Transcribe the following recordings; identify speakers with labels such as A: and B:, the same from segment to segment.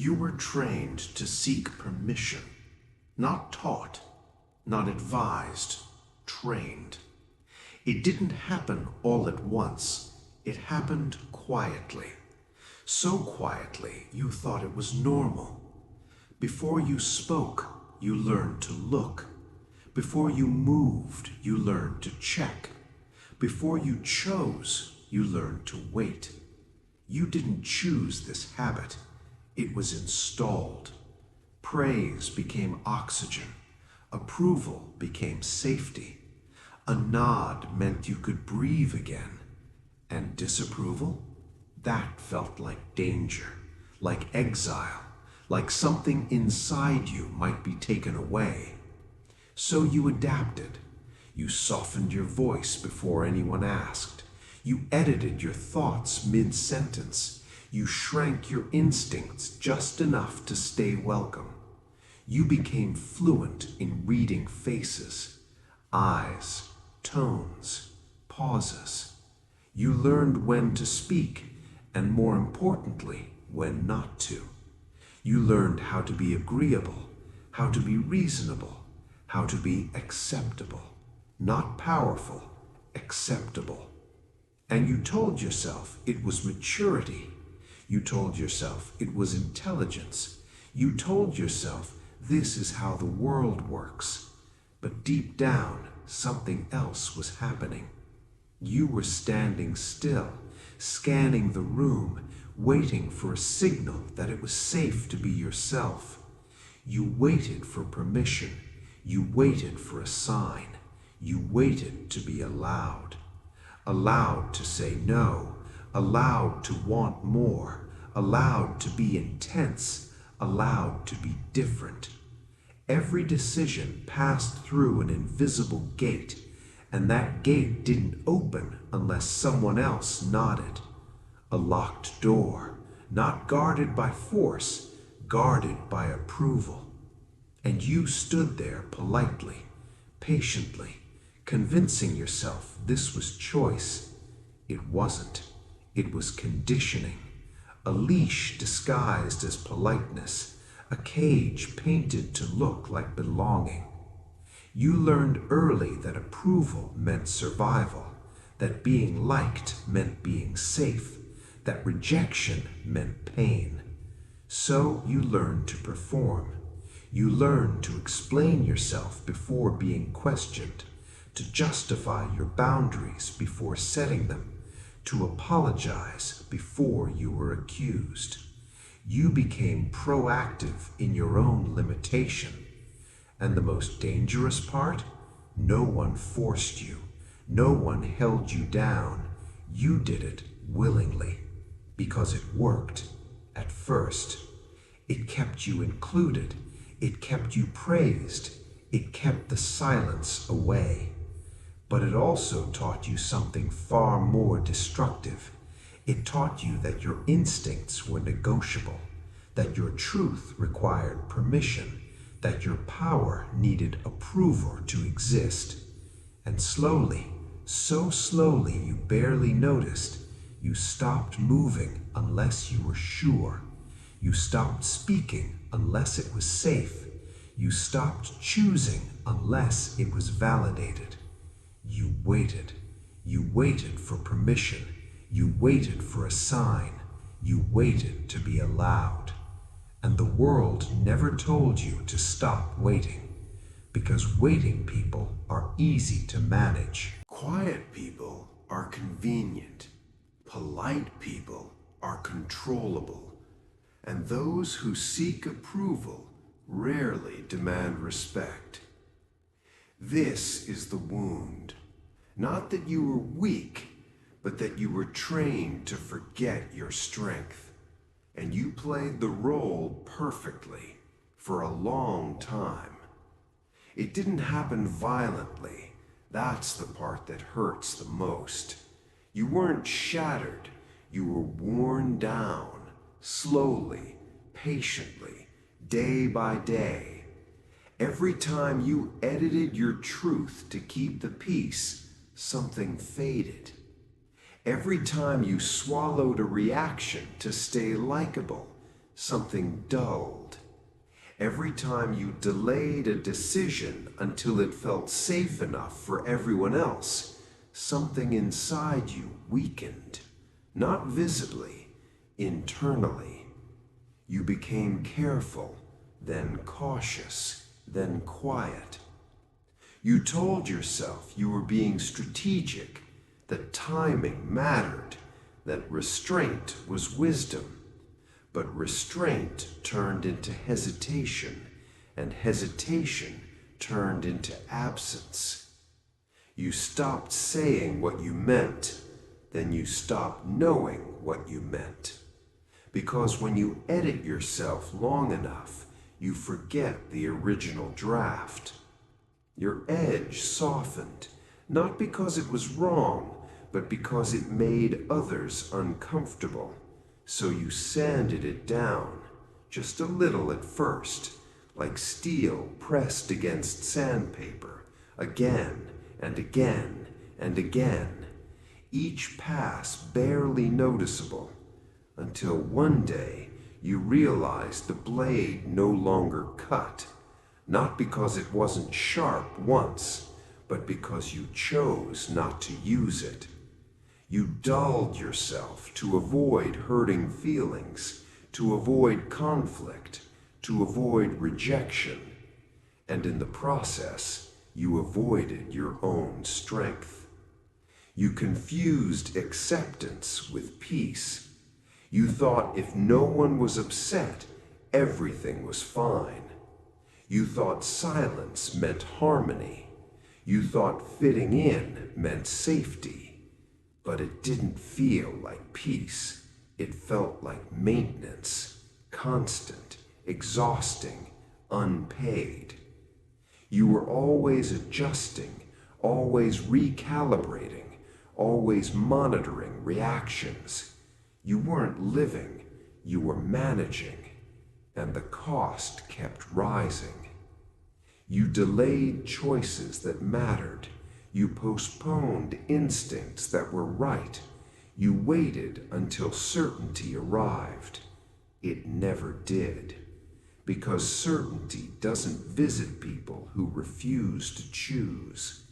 A: You were trained to seek permission, not taught, not advised, trained. It didn't happen all at once. It happened quietly. So quietly you thought it was normal. Before you spoke, you learned to look. Before you moved, you learned to check. Before you chose, you learned to wait. You didn't choose this habit. It was installed. Praise became oxygen. Approval became safety. A nod meant you could breathe again. And disapproval? That felt like danger, like exile, like something inside you might be taken away. So you adapted. You softened your voice before anyone asked. You edited your thoughts mid-sentence. You shrank your instincts just enough to stay welcome. You became fluent in reading faces, eyes, tones, pauses. You learned when to speak, and more importantly, when not to. You learned how to be agreeable, how to be reasonable, how to be acceptable. Not powerful, acceptable. And you told yourself it was maturity. You told yourself it was intelligence. You told yourself this is how the world works. But deep down, something else was happening. You were standing still, scanning the room, waiting for a signal that it was safe to be yourself. You waited for permission. You waited for a sign. You waited to be allowed. Allowed to say no, allowed to want more, allowed to be intense, allowed to be different. Every decision passed through an invisible gate, and that gate didn't open unless someone else nodded. A locked door, not guarded by force, guarded by approval. And you stood there politely, patiently, convincing yourself this was choice. It wasn't. It was conditioning. A leash disguised as politeness, a cage painted to look like belonging. You learned early that approval meant survival, that being liked meant being safe, that rejection meant pain. So you learned to perform. You learned to explain yourself before being questioned, to justify your boundaries before setting them, to apologize before you were accused. You became proactive in your own limitation. And the most dangerous part? No one forced you. No one held you down. You did it willingly, because it worked at first. It kept you included. It kept you praised. It kept the silence away. But it also taught you something far more destructive. It taught you that your instincts were negotiable, that your truth required permission, that your power needed approval to exist. And slowly, so slowly you barely noticed, you stopped moving unless you were sure. You stopped speaking unless it was safe. You stopped choosing unless it was validated. You waited. You waited for permission. You waited for a sign. You waited to be allowed. And the world never told you to stop waiting, because waiting people are easy to manage. Quiet people are convenient. Polite people are controllable. And those who seek approval rarely demand respect. This is the wound. Not that you were weak, but that you were trained to forget your strength. And you played the role perfectly for a long time. It didn't happen violently. That's the part that hurts the most. You weren't shattered. You were worn down, slowly, patiently, day by day. Every time you edited your truth to keep the peace, something faded. Every time you swallowed a reaction to stay likable, something dulled. Every time you delayed a decision until it felt safe enough for everyone else, something inside you weakened, not visibly, internally. You became careful, then cautious, then quiet. You told yourself you were being strategic, that timing mattered, that restraint was wisdom. But restraint turned into hesitation, and hesitation turned into absence. You stopped saying what you meant, then you stopped knowing what you meant. Because when you edit yourself long enough, you forget the original draft. Your edge softened, not because it was wrong, but because it made others uncomfortable. So you sanded it down, just a little at first, like steel pressed against sandpaper, again and again and again, each pass barely noticeable, until one day you realized the blade no longer cut, not because it wasn't sharp once, but because you chose not to use it. You dulled yourself to avoid hurting feelings, to avoid conflict, to avoid rejection, and in the process, you avoided your own strength. You confused acceptance with peace. You thought if no one was upset, everything was fine. You thought silence meant harmony. You thought fitting in meant safety. But it didn't feel like peace. It felt like maintenance, constant, exhausting, unpaid. You were always adjusting, always recalibrating, always monitoring reactions. You weren't living, you were managing, and the cost kept rising. You delayed choices that mattered. You postponed instincts that were right. You waited until certainty arrived. It never did, because certainty doesn't visit people who refuse to choose.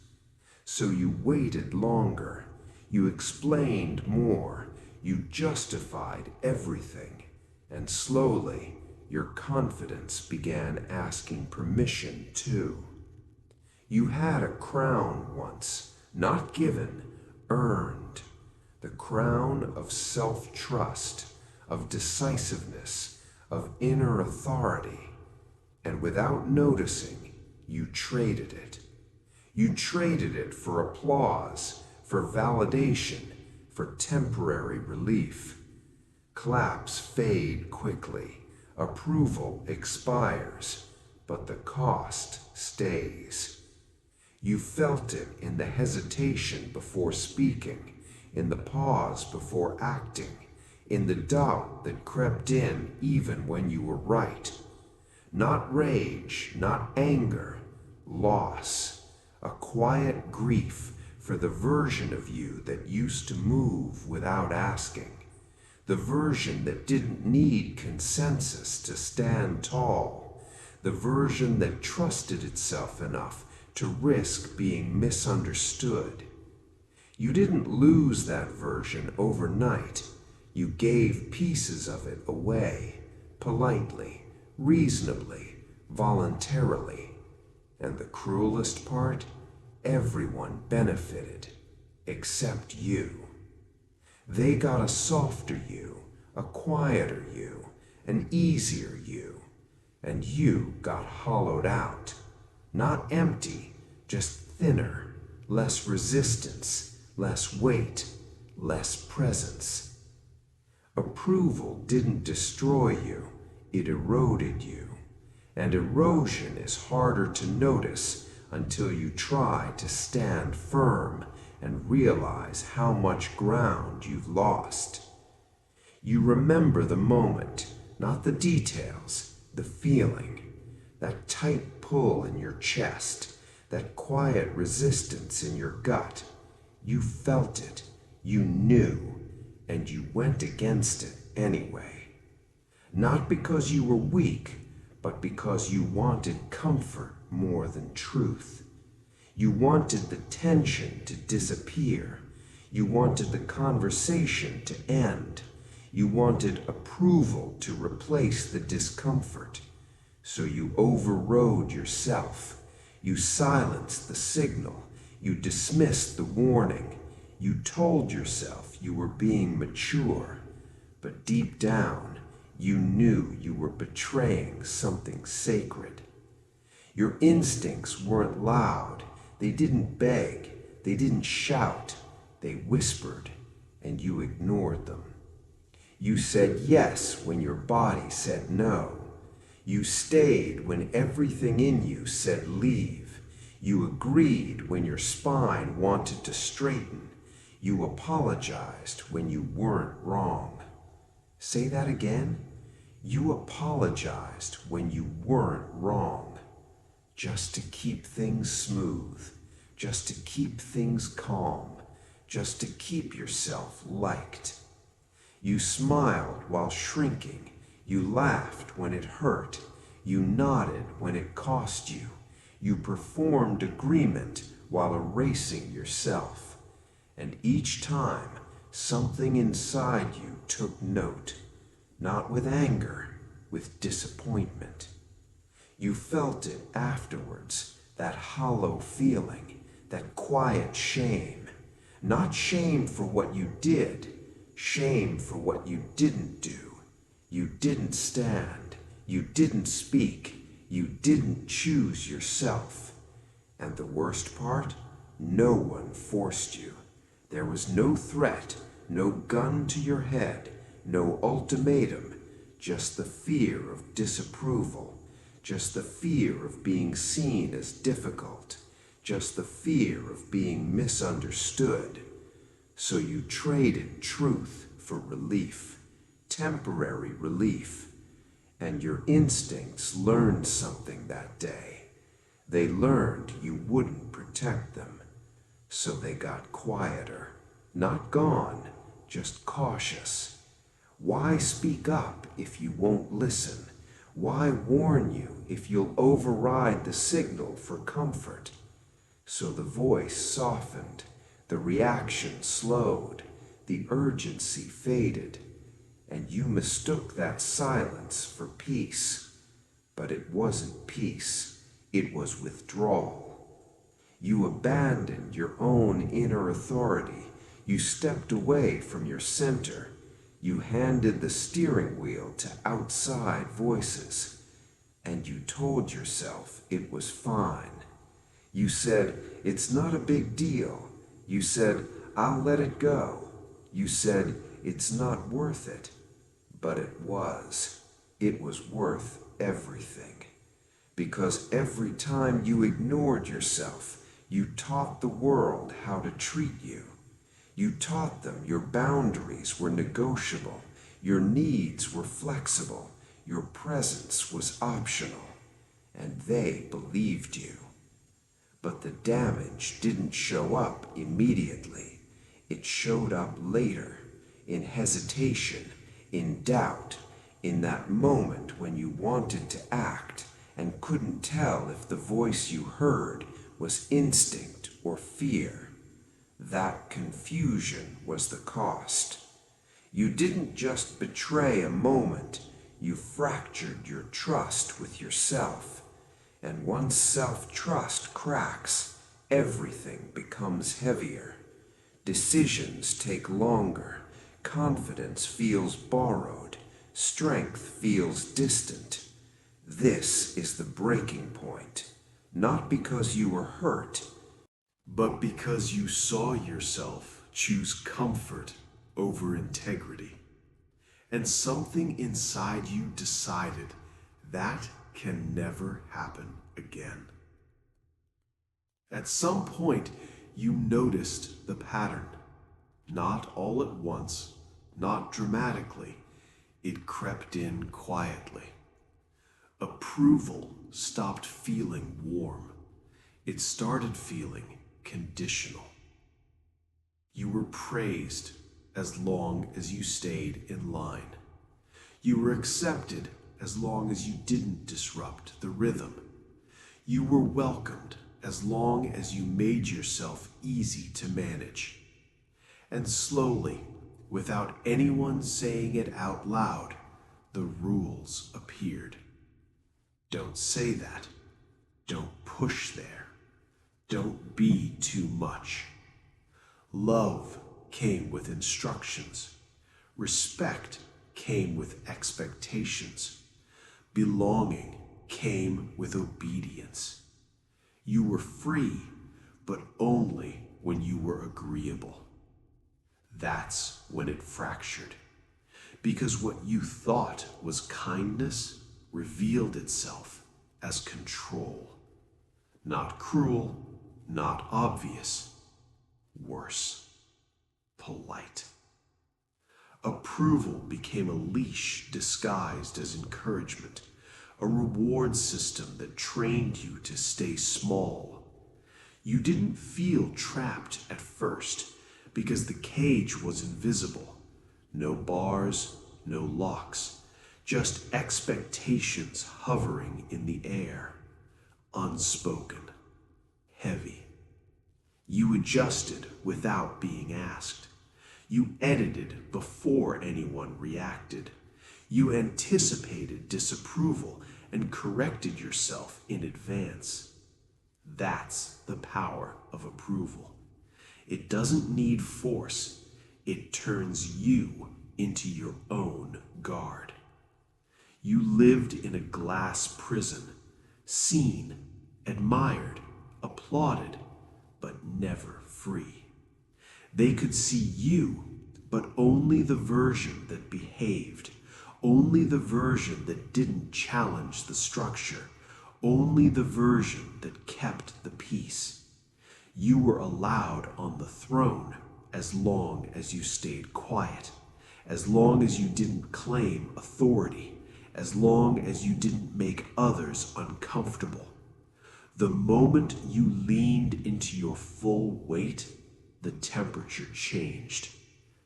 A: So you waited longer. You explained more. You justified everything. And slowly, your confidence began asking permission too. You had a crown once, not given, earned. The crown of self-trust, of decisiveness, of inner authority. And without noticing, you traded it. You traded it for applause, for validation, for temporary relief. Claps fade quickly. Approval expires, but the cost stays. You felt it in the hesitation before speaking, in the pause before acting, in the doubt that crept in even when you were right. Not rage, not anger, loss, a quiet grief for the version of you that used to move without asking, the version that didn't need consensus to stand tall, the version that trusted itself enough to risk being misunderstood. You didn't lose that version overnight. You gave pieces of it away, politely, reasonably, voluntarily. And the cruelest part, everyone benefited, except you. They got a softer you, a quieter you, an easier you, and you got hollowed out. Not empty, just thinner, less resistance, less weight, less presence. Approval didn't destroy you, it eroded you. And erosion is harder to notice until you try to stand firm and realize how much ground you've lost. You remember the moment, not the details, the feeling. That tight pull in your chest, that quiet resistance in your gut. You felt it, you knew, and you went against it anyway.
B: Not because you were weak, but because you wanted comfort more than truth. You wanted the tension to disappear. You wanted the conversation to end. You wanted approval to replace the discomfort. So you overrode yourself. You silenced the signal. You dismissed the warning. You told yourself you were being mature. But deep down, you knew you were betraying something sacred. Your instincts weren't loud. They didn't beg. They didn't shout. They whispered, and you ignored them. You said yes when your body said no. You stayed when everything in you said leave. You agreed when your spine wanted to straighten. You apologized when you weren't wrong. Say that again. You apologized when you weren't wrong. Just to keep things smooth. Just to keep things calm. Just to keep yourself liked. You smiled while shrinking. You laughed when it hurt. You nodded when it cost you. You performed agreement while erasing yourself. And each time, something inside you took note. Not with anger, with disappointment. You felt it afterwards, that hollow feeling, that quiet shame. Not shame for what you did, shame for what you didn't do. You didn't stand, you didn't speak, you didn't choose yourself. And the worst part, no one forced you. There was no threat, no gun to your head, no ultimatum, just the fear of disapproval, just the fear of being seen as difficult, just the fear of being misunderstood. So you traded truth for relief, temporary relief, and your instincts learned something that day. They learned you wouldn't protect them, so they got quieter, not gone, just cautious. Why speak up if you won't listen? Why warn you if you'll override the signal for comfort? So the voice softened, the reaction slowed, the urgency faded, and you mistook that silence for peace. But it wasn't peace, it was withdrawal. You abandoned your own inner authority. You stepped away from your center. You handed the steering wheel to outside voices, and you told yourself it was fine. You said, it's not a big deal. You said, I'll let it go. You said, it's not worth it. But it was. It was worth everything. Because every time you ignored yourself, you taught the world how to treat you. You taught them your boundaries were negotiable, your needs were flexible, your presence was optional, and they believed you. But the damage didn't show up immediately. It showed up later, in hesitation, in doubt, in that moment when you wanted to act and couldn't tell if the voice you heard was instinct or fear. That confusion was the cost. You didn't just betray a moment, you fractured your trust with yourself. And once self-trust cracks, everything becomes heavier. Decisions take longer, confidence feels borrowed, strength feels distant. This is the breaking point, not because you were hurt,
A: but because you saw yourself choose comfort over integrity. And something inside you decided that can never happen again. At some point, you noticed the pattern. Not all at once, not dramatically. It crept in quietly. Approval stopped feeling warm. It started feeling conditional. You were praised as long as you stayed in line. You were accepted as long as you didn't disrupt the rhythm. You were welcomed as long as you made yourself easy to manage. And slowly, without anyone saying it out loud, the rules appeared. Don't say that. Don't push there. Don't be too much. Love came with instructions. Respect came with expectations. Belonging came with obedience. You were free, but only when you were agreeable. That's when it fractured. Because what you thought was kindness revealed itself as control. Not cruel, not obvious. Worse, polite. Approval became a leash disguised as encouragement, a reward system that trained you to stay small. You didn't feel trapped at first because the cage was invisible. No bars, no locks, just expectations hovering in the air, unspoken, heavy. You adjusted without being asked. You edited before anyone reacted. You anticipated disapproval and corrected yourself in advance. That's the power of approval. It doesn't need force. It turns you into your own guard. You lived in a glass prison, seen, admired, applauded, but never free. They could see you, but only the version that behaved, only the version that didn't challenge the structure, only the version that kept the peace. You were allowed on the throne as long as you stayed quiet, as long as you didn't claim authority, as long as you didn't make others uncomfortable. The moment you leaned into your full weight, the temperature changed.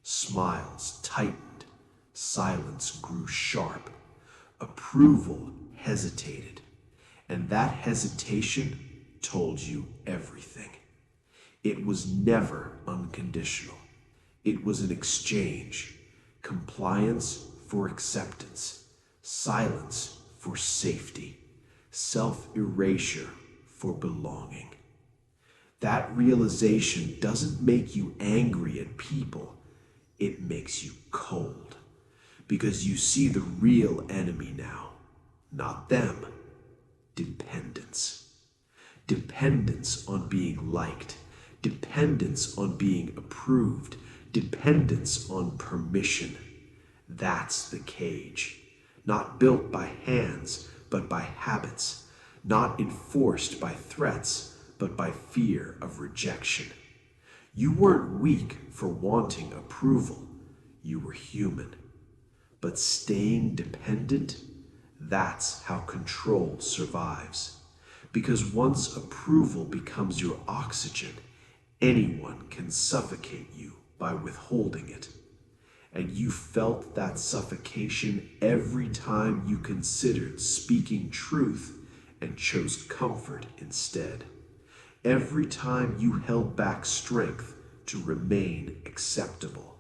A: Smiles tightened. Silence grew sharp. Approval hesitated. And that hesitation told you everything. It was never unconditional. It was an exchange. Compliance for acceptance. Silence for safety. Self-erasure for belonging. That realization doesn't make you angry at people. It makes you cold. Because you see the real enemy now. Not them. Dependence. Dependence on being liked. Dependence on being approved. Dependence on permission. That's the cage. Not built by hands, but by habits. Not enforced by threats, but by fear of rejection. You weren't weak for wanting approval. You were human. But staying dependent, that's how control survives. Because once approval becomes your oxygen, anyone can suffocate you by withholding it. And you felt that suffocation every time you considered speaking truth and chose comfort instead. Every time you held back strength to remain acceptable.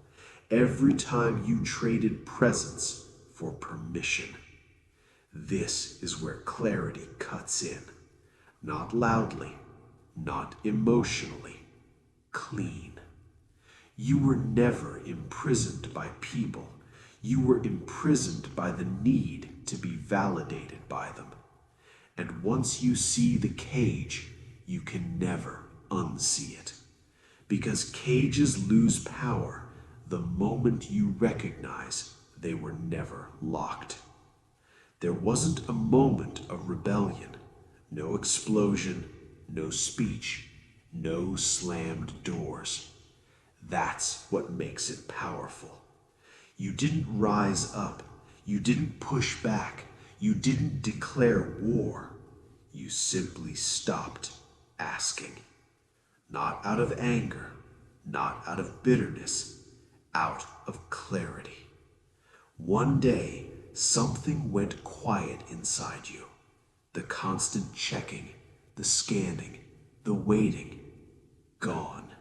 A: Every time you traded presence for permission. This is where clarity cuts in. Not loudly, not emotionally, clean. You were never imprisoned by people. You were imprisoned by the need to be validated by them. And once you see the cage, you can never unsee it. Because cages lose power the moment you recognize they were never locked. There wasn't a moment of rebellion, no explosion, no speech, no slammed doors. That's what makes it powerful. You didn't rise up. You didn't push back. You didn't declare war. You simply stopped asking. Not out of anger, not out of bitterness, out of clarity. One day, something went quiet inside you. The constant checking, the scanning, the waiting, gone.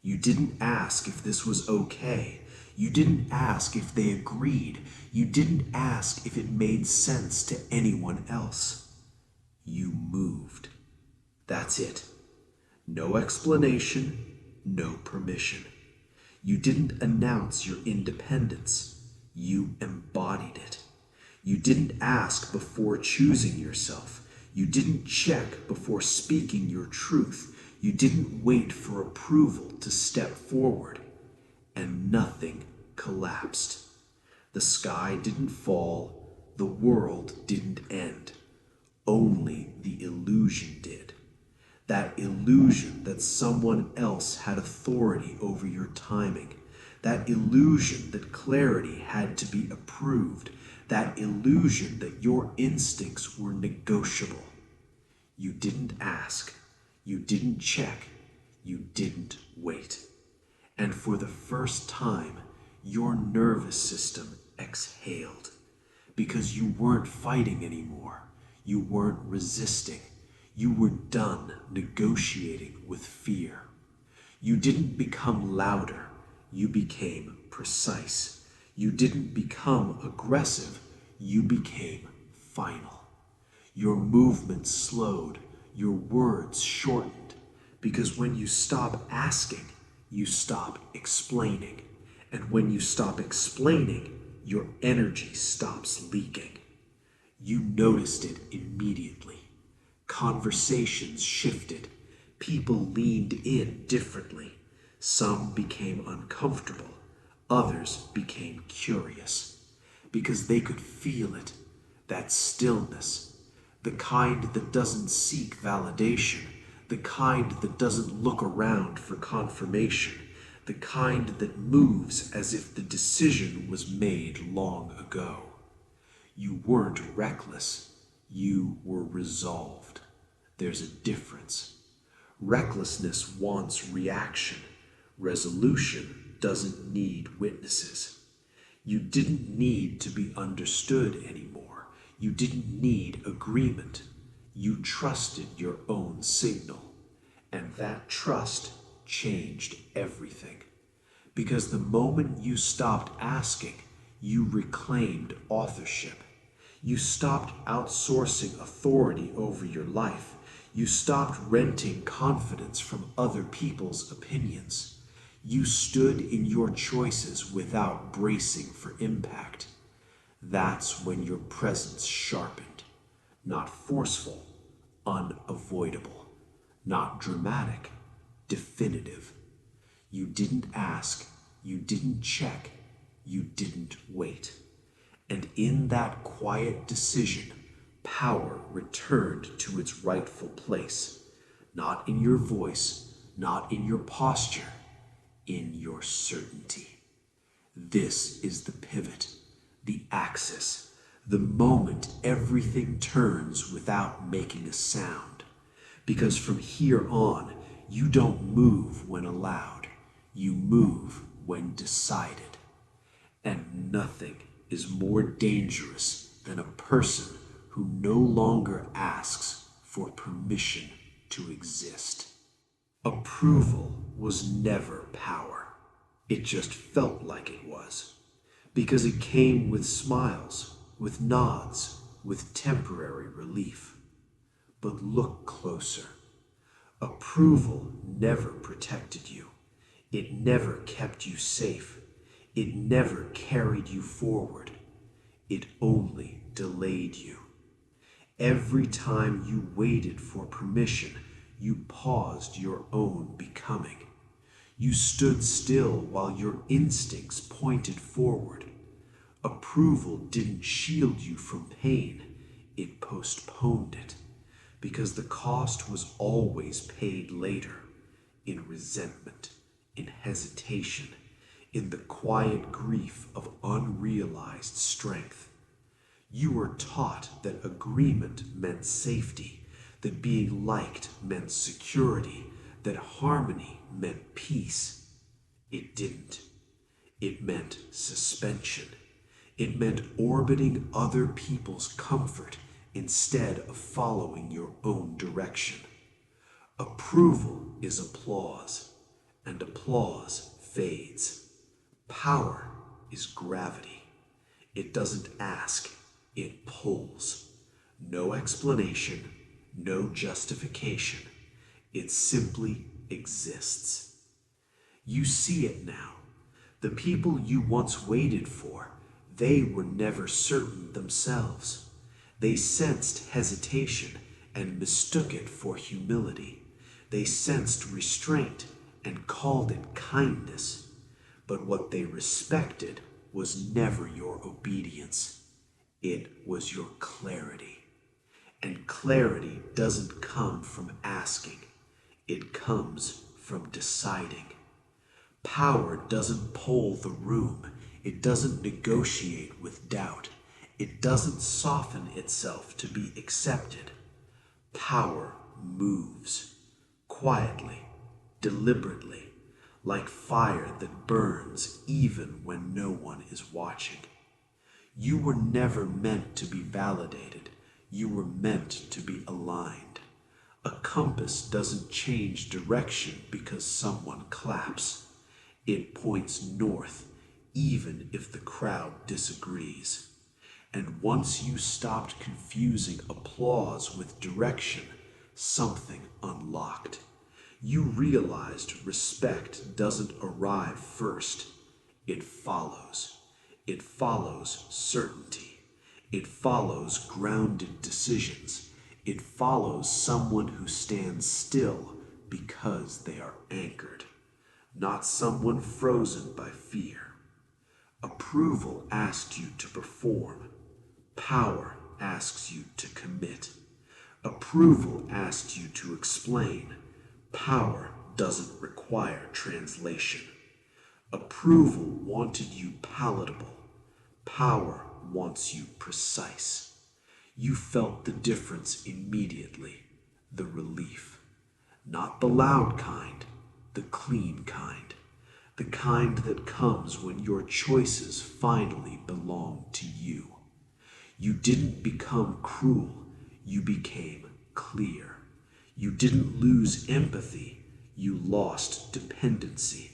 A: You didn't ask if this was okay. You didn't ask if they agreed. You didn't ask if it made sense to anyone else. You moved. That's it. No explanation, no permission. You didn't announce your independence. You embodied it. You didn't ask before choosing yourself. You didn't check before speaking your truth. You didn't wait for approval to step forward. And nothing collapsed. The sky didn't fall. The world didn't end. Only the illusion did. That illusion that someone else had authority over your timing. That illusion that clarity had to be approved. That illusion that your instincts were negotiable. You didn't ask. You didn't check. You didn't wait. And for the first time, your nervous system exhaled. Because you weren't fighting anymore. You weren't resisting. You were done negotiating with fear. You didn't become louder. You became precise. You didn't become aggressive. You became final. Your movement slowed. Your words shortened. Because when you stop asking, you stop explaining. And when you stop explaining, your energy stops leaking. You noticed it immediately. Conversations shifted. People leaned in differently. Some became uncomfortable. Others became curious. Because they could feel it. That stillness. The kind that doesn't seek validation. The kind that doesn't look around for confirmation. The kind that moves as if the decision was made long ago. You weren't reckless. You were resolved. There's a difference. Recklessness wants reaction. Resolution doesn't need witnesses. You didn't need to be understood anymore. You didn't need agreement. You trusted your own signal. And that trust changed everything. Because the moment you stopped asking, you reclaimed authorship. You stopped outsourcing authority over your life. You stopped renting confidence from other people's opinions. You stood in your choices without bracing for impact. That's when your presence sharpened. Not forceful, unavoidable. Not dramatic, definitive. You didn't ask, you didn't check, you didn't wait. And in that quiet decision, power returned to its rightful place. Not in your voice, not in your posture, in your certainty. This is the pivot, the axis, the moment everything turns without making a sound. Because from here on, you don't move when allowed. You move when decided. And nothing is more dangerous than a person who no longer asks for permission to exist. Approval was never power. It just felt like it was. Because it came with smiles, with nods, with temporary relief. But look closer. Approval never protected you. It never kept you safe. It never carried you forward. It only delayed you. Every time you waited for permission, you paused your own becoming. You stood still while your instincts pointed forward. Approval didn't shield you from pain. It postponed it. Because the cost was always paid later, in resentment, in hesitation, in the quiet grief of unrealized strength. You were taught that agreement meant safety, that being liked meant security, that harmony meant peace. It didn't. It meant suspension. It meant orbiting other people's comfort instead of following your own direction. Approval is applause, and applause fades. Power is gravity. It doesn't ask, it pulls. No explanation, no justification. It simply exists. You see it now. The people you once waited for, they were never certain themselves. They sensed hesitation and mistook it for humility. They sensed restraint and called it kindness. But what they respected was never your obedience. It was your clarity. And clarity doesn't come from asking. It comes from deciding. Power doesn't poll the room. It doesn't negotiate with doubt. It doesn't soften itself to be accepted. Power moves, quietly, deliberately, like fire that burns even when no one is watching. You were never meant to be validated. You were meant to be aligned. A compass doesn't change direction because someone claps. It points north, even if the crowd disagrees. And once you stopped confusing applause with direction, something unlocked. You realized respect doesn't arrive first. It follows. It follows certainty. It follows grounded decisions. It follows someone who stands still because they are anchored, not someone frozen by fear. Approval asked you to perform. Power asks you to commit. Approval asked you to explain. Power doesn't require translation. Approval wanted you palatable. Power wants you precise. You felt the difference immediately, the relief. Not the loud kind, the clean kind. The kind that comes when your choices finally belong to you. You didn't become cruel, you became clear. You didn't lose empathy, you lost dependency.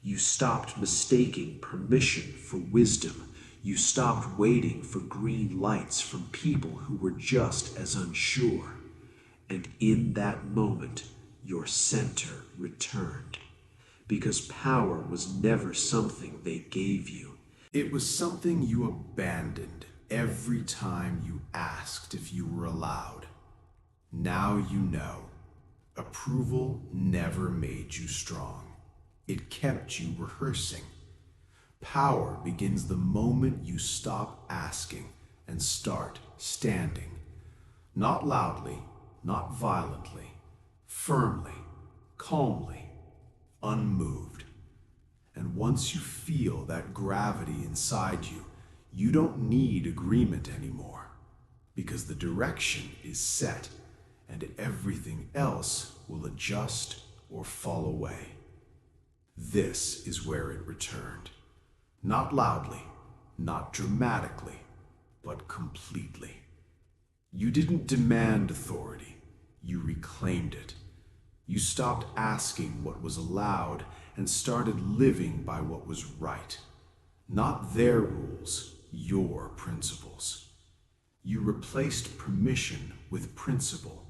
A: You stopped mistaking permission for wisdom. You stopped waiting for green lights from people who were just as unsure. And in that moment, your center returned. Because power was never something they gave you.
C: It was something you abandoned every time you asked if you were allowed. Now you know. Approval never made you strong. It kept you rehearsing. Power begins the moment you stop asking and start standing. Not loudly, not violently, firmly, calmly, unmoved. And once you feel that gravity inside you, you don't need agreement anymore, because the direction is set and everything else will adjust or fall away. This is where it returned. Not loudly, not dramatically, but completely. You didn't demand authority, you reclaimed it. You stopped asking what was allowed and started living by what was right. Not their rules, your principles. You replaced permission with principle,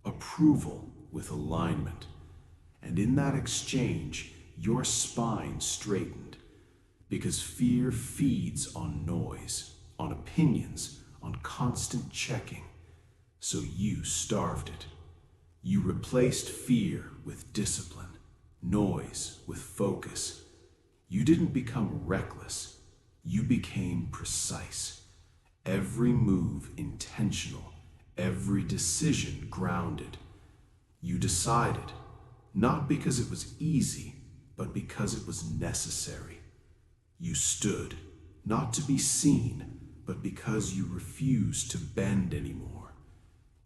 C: approval with alignment. And in that exchange, your spine straightened. Because fear feeds on noise, on opinions, on constant checking. So you starved it. You replaced fear with discipline, noise with focus. You didn't become reckless. You became precise. Every move intentional, every decision grounded. You decided, not because it was easy, but because it was necessary. You stood, not to be seen, but because you refused to bend anymore.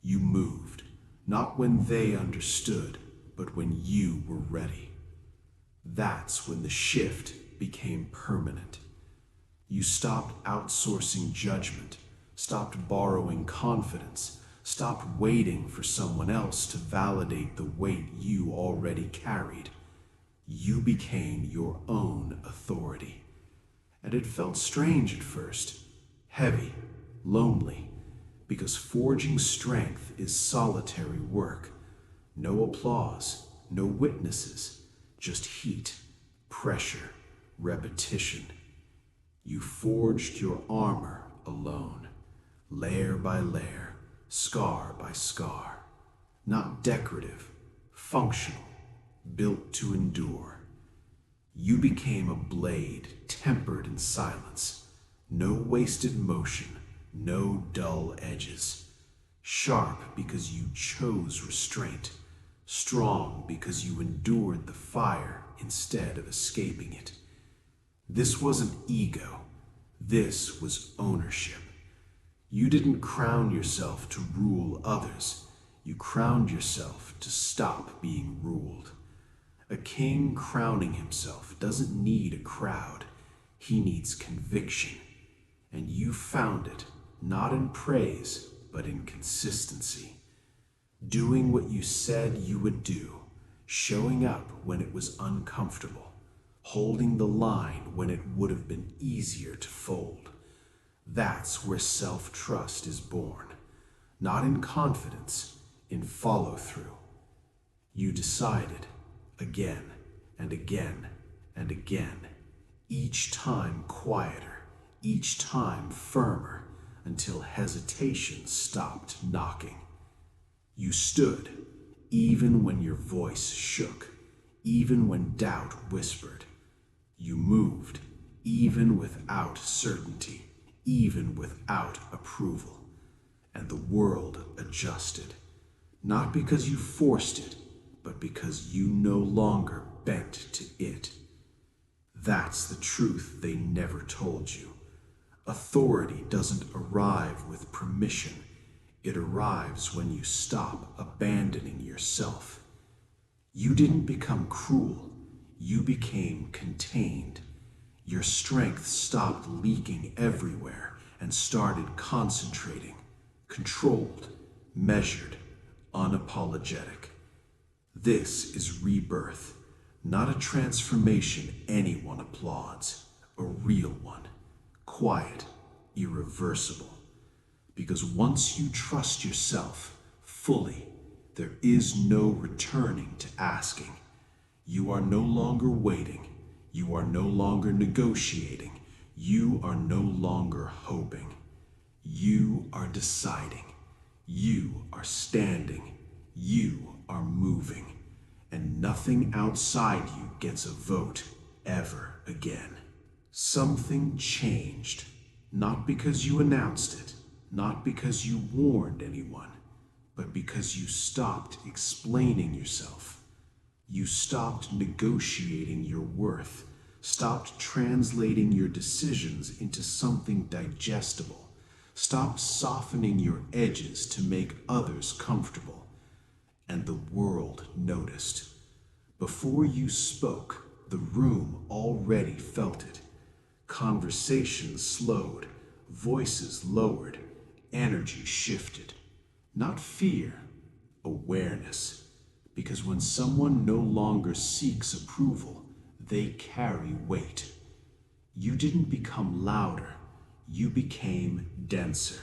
C: You moved, not when they understood, but when you were ready. That's when the shift became permanent. You stopped outsourcing judgment, stopped borrowing confidence, stopped waiting for someone else to validate the weight you already carried. You became your own authority. And it felt strange at first, heavy, lonely, because forging strength is solitary work. No applause, no witnesses, just heat, pressure, repetition. You forged your armor alone, layer by layer, scar by scar. Not decorative, functional, built to endure. You became a blade tempered in silence, no wasted motion, no dull edges. Sharp because you chose restraint, strong because you endured the fire instead of escaping it. This wasn't ego, this was ownership. You didn't crown yourself to rule others, you crowned yourself to stop being ruled. A king crowning himself doesn't need a crowd, he needs conviction. And you found it, not in praise, but in consistency. Doing what you said you would do, showing up when it was uncomfortable, holding the line when it would have been easier to fold. That's where self-trust is born, not in confidence, in follow-through. You decided, again and again and again, each time quieter, each time firmer, until hesitation stopped knocking. You stood, even when your voice shook, even when doubt whispered. You moved, even without certainty, even without approval. And the world adjusted, not because you forced it, but because you no longer bent to it. That's the truth they never told you. Authority doesn't arrive with permission. It arrives when you stop abandoning yourself. You didn't become cruel. You became contained. Your strength stopped leaking everywhere and started concentrating, controlled, measured, unapologetic. This is rebirth, not a transformation anyone applauds, a real one, quiet, irreversible. Because once you trust yourself fully, there is no returning to asking. You are no longer waiting. You are no longer negotiating. You are no longer hoping. You are deciding. You are standing. You are moving. And nothing outside you gets a vote ever again. Something changed, not because you announced it, not because you warned anyone, but because you stopped explaining yourself. You stopped negotiating your worth, stopped translating your decisions into something digestible, stopped softening your edges to make others comfortable. And the world noticed. Before you spoke, the room already felt it. Conversations slowed, voices lowered, energy shifted. Not fear, awareness. Because when someone no longer seeks approval, they carry weight. You didn't become louder, you became denser.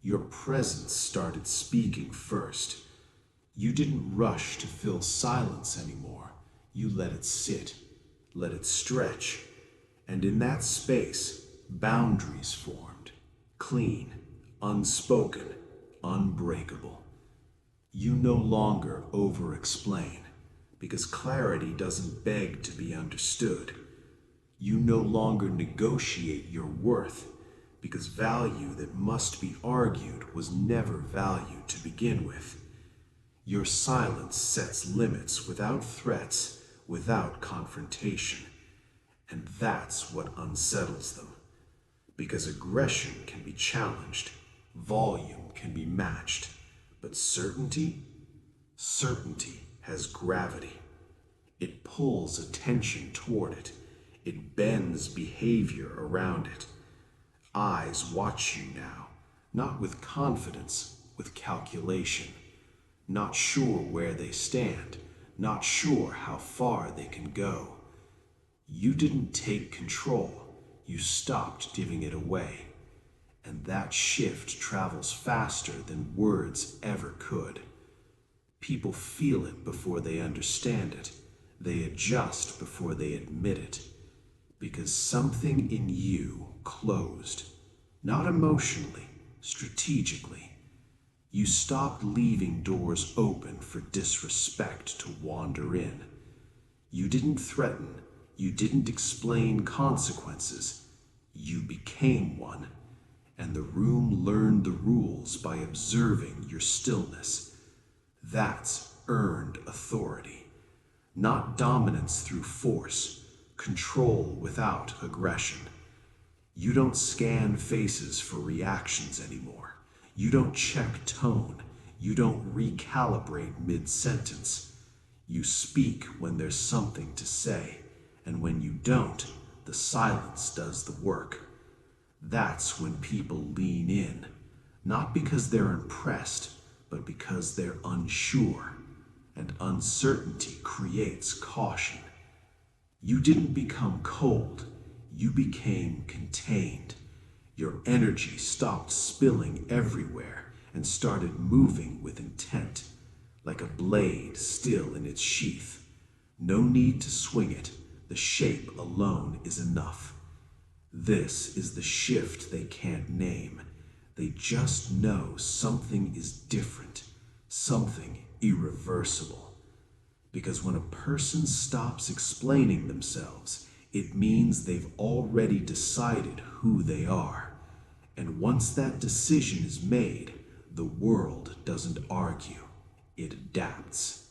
C: Your presence started speaking first. You didn't rush to fill silence anymore. You let it sit, let it stretch. And in that space, boundaries formed. Clean, unspoken, unbreakable. You no longer over-explain, because clarity doesn't beg to be understood. You no longer negotiate your worth, because value that must be argued was never valued to begin with. Your silence sets limits without threats, without confrontation. And that's what unsettles them. Because aggression can be challenged, volume can be matched, but certainty? Certainty has gravity. It pulls attention toward it. It bends behavior around it. Eyes watch you now, not with confidence, with calculation. Not sure where they stand, not sure how far they can go. You didn't take control, you stopped giving it away. And that shift travels faster than words ever could. People feel it before they understand it. They adjust before they admit it. Because something in you closed, not emotionally, strategically. You stopped leaving doors open for disrespect to wander in. You didn't threaten, you didn't explain consequences. You became one. And the room learned the rules by observing your stillness. That's earned authority. Not dominance through force, control without aggression. You don't scan faces for reactions anymore. You don't check tone. You don't recalibrate mid-sentence. You speak when there's something to say, and when you don't, the silence does the work. That's when people lean in, not because they're impressed, but because they're unsure, and uncertainty creates caution. You didn't become cold, you became contained. Your energy stopped spilling everywhere and started moving with intent, like a blade still in its sheath. No need to swing it, the shape alone is enough. This is the shift they can't name. They just know something is different, something irreversible. Because when a person stops explaining themselves, it means they've already decided who they are. And once that decision is made, the world doesn't argue, it adapts.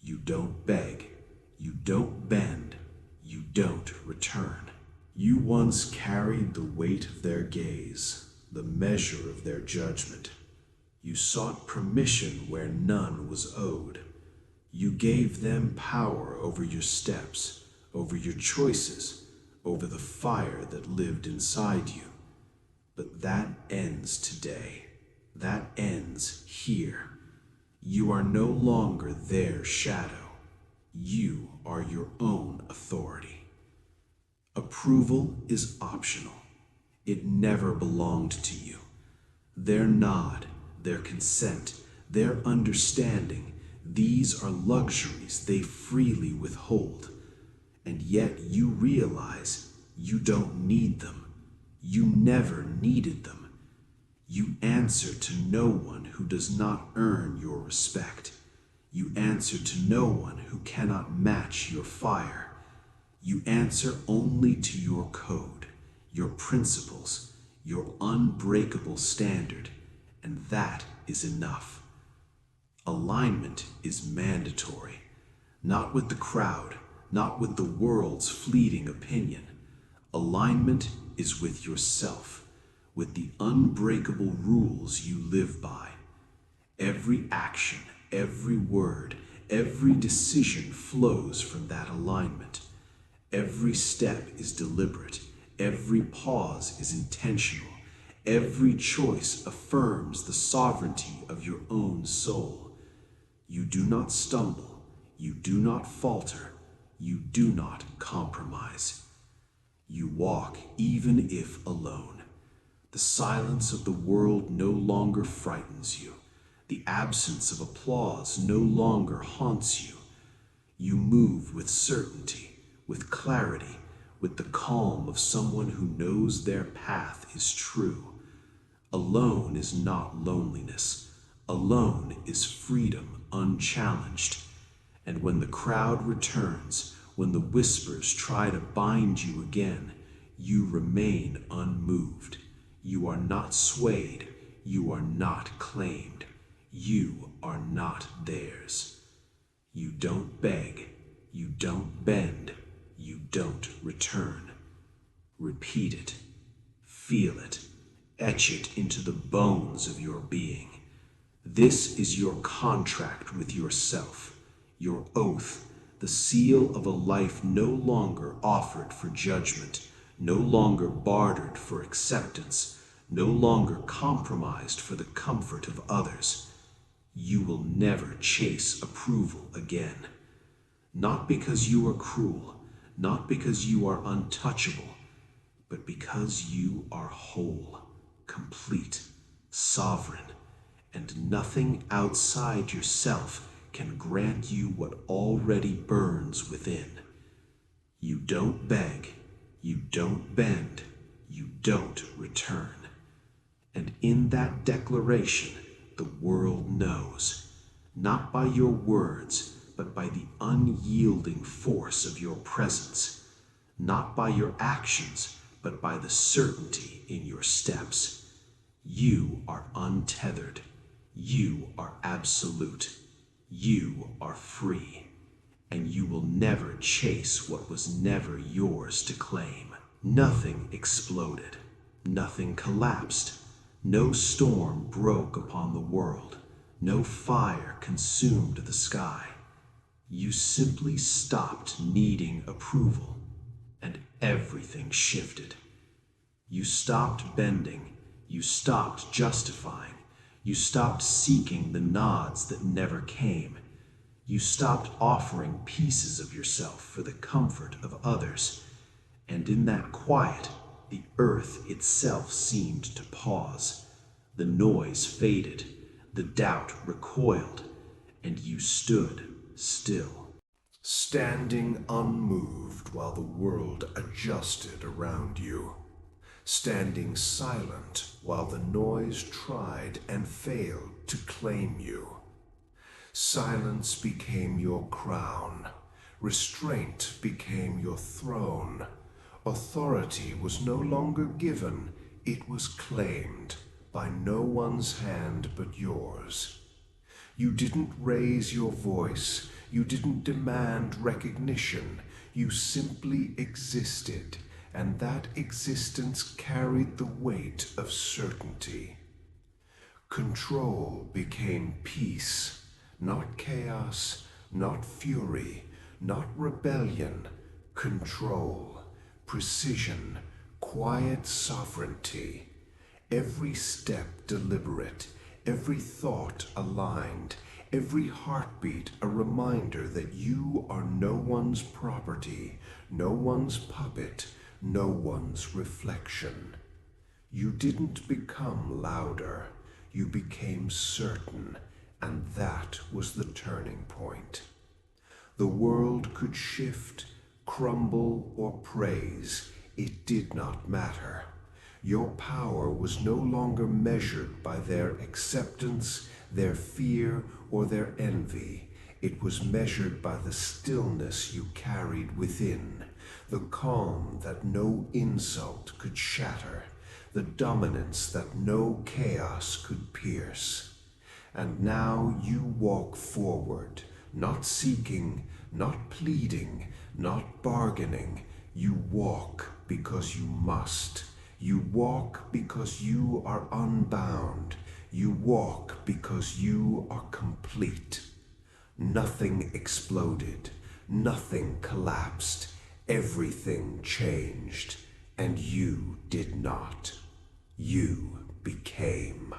C: You don't beg, you don't bend, you don't return. You once carried the weight of their gaze, the measure of their judgment. You sought permission where none was owed. You gave them power over your steps, over your choices, over the fire that lived inside you. But that ends today. That ends here. You are no longer their shadow. You are your own authority. Approval is optional. It never belonged to you. Their nod, their consent, their understanding, these are luxuries they freely withhold. And yet you realize you don't need them. You never needed them. You answer to no one who does not earn your respect. You answer to no one who cannot match your fire. You answer only to your code, your principles, your unbreakable standard, and that is enough. Alignment is mandatory, not with the crowd, not with the world's fleeting opinion. Alignment is with yourself, with the unbreakable rules you live by. Every action, every word, every decision flows from that alignment. Every step is deliberate. Every pause is intentional. Every choice affirms the sovereignty of your own soul. You do not stumble. You do not falter. You do not compromise. You walk even if alone. The silence of the world no longer frightens you. The absence of applause no longer haunts you. You move with certainty, with clarity, with the calm of someone who knows their path is true. Alone is not loneliness. Alone is freedom unchallenged. And when the crowd returns, when the whispers try to bind you again, you remain unmoved. You are not swayed. You are not claimed. You are not theirs. You don't beg. You don't bend. You don't return. Repeat it. Feel it. Etch it into the bones of your being. This is your contract with yourself, your oath
A: the seal of a life no longer offered for judgment, no longer bartered for acceptance, no longer compromised for the comfort of others. You will never chase approval again. Not because you are cruel, not because you are untouchable, but because you are whole, complete, sovereign, and nothing outside yourself can grant you what already burns within. You don't beg, you don't bend, you don't return. And in that declaration, the world knows, not by your words, but by the unyielding force of your presence, not by your actions, but by the certainty in your steps. You are untethered. You are absolute. You are free. And you will never chase what was never yours to claim. Nothing exploded. Nothing collapsed. No storm broke upon the world. No fire consumed the sky. You simply stopped needing approval, and everything shifted. You stopped bending. You stopped justifying. You stopped seeking the nods that never came. You stopped offering pieces of yourself for the comfort of others. And in that quiet, the earth itself seemed to pause. The noise faded. The doubt recoiled. And you stood still.
C: Standing unmoved while the world adjusted around you. Standing silent while the noise tried and failed to claim you. Silence became your crown. Restraint became your throne. Authority was no longer given, it was claimed by no one's hand but yours. You didn't raise your voice, you didn't demand recognition, you simply existed, and that existence carried the weight of certainty. Control became peace, not chaos, not fury, not rebellion. Control, precision, quiet sovereignty. Every step deliberate, every thought aligned, every heartbeat a reminder that you are no one's property, no one's puppet, no one's reflection. You didn't become louder, you became certain, and that was the turning point. The world could shift, crumble, or praise. It did not matter. Your power was no longer measured by their acceptance, their fear, or their envy. It was measured by the stillness you carried within, the calm that no insult could shatter, the dominance that no chaos could pierce. And now you walk forward, not seeking, not pleading, not bargaining. You walk because you must. You walk because you are unbound. You walk because you are complete. Nothing exploded. Nothing collapsed. Everything changed. And you did not. You became.